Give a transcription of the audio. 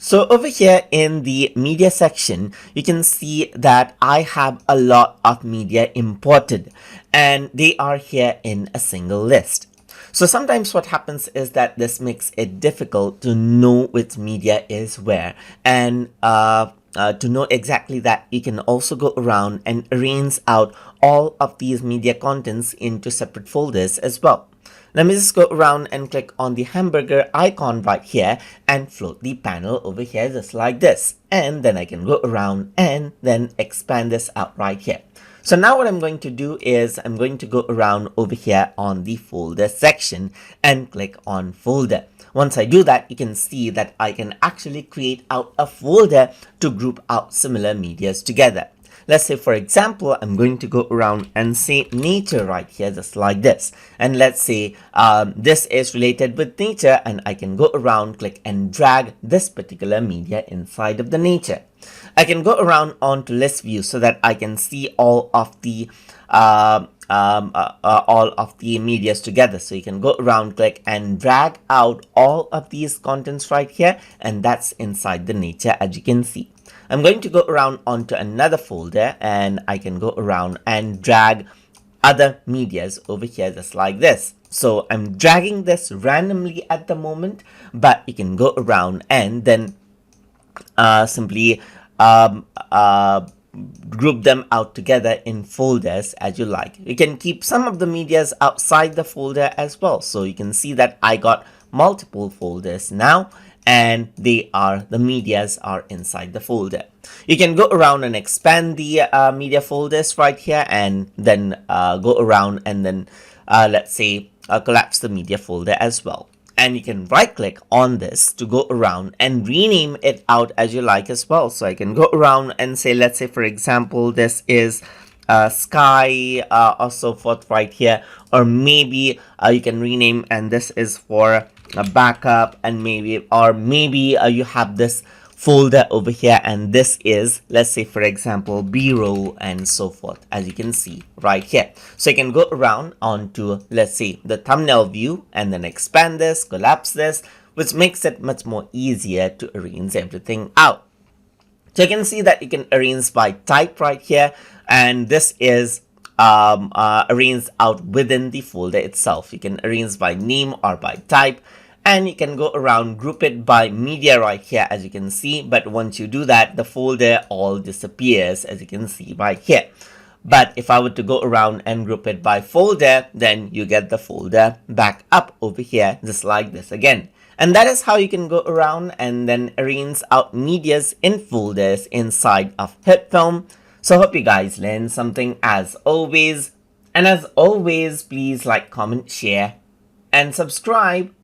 So over here in the media section, you can see that I have a lot of media imported and they are here in a single list. So sometimes what happens is that this makes it difficult to know which media is where, and to know exactly that, you can also go around and arrange out all of these media contents into separate folders as well. Let me just go around and click on the hamburger icon right here and float the panel over here just like this. And then I can go around and then expand this out right here. So now what I'm going to do is I'm going to go around over here on the folder section and click on folder. Once I do that, you can see that I can actually create out a folder to group out similar medias together. Let's say, for example, I'm going to go around and say nature right here, just like this. And let's say this is related with nature, and I can go around, click and drag this particular media inside of the nature. I can go around onto list view so that I can see all of the medias together. So you can go around, click and drag out all of these contents right here, and that's inside the nature, as you can see. I'm going to go around onto another folder and I can go around and drag other medias over here just like this. So I'm dragging this randomly at the moment, but you can go around and then simply group them out together in folders as you like. You can keep some of the medias outside the folder as well. So you can see that I got multiple folders now, and the medias are inside the folder. You can go around and expand the media folders right here, and then go around and then let's say collapse the media folder as well. And you can right click on this to go around and rename it out as you like as well. So I can go around and say, let's say for example, this is sky or so forth right here, or maybe you can rename, and this is for a backup, and maybe you have this folder over here, and this is, let's say for example, b-roll and so forth, as you can see right here. So you can go around onto, let's say, the thumbnail view and then expand this, collapse this, which makes it much more easier to arrange everything out. So you can see that you can arrange by type right here, and this is arranged out within the folder itself. You can arrange by name or by type, and you can go around group it by media right here, as you can see. But once you do that, the folder all disappears, as you can see right here. But if I were to go around and group it by folder, then you get the folder back up over here just like this again. And that is how you can go around and then arrange out medias in folders inside of HitFilm. So hope you guys learned something as always. And as always, please like, comment, share, and subscribe.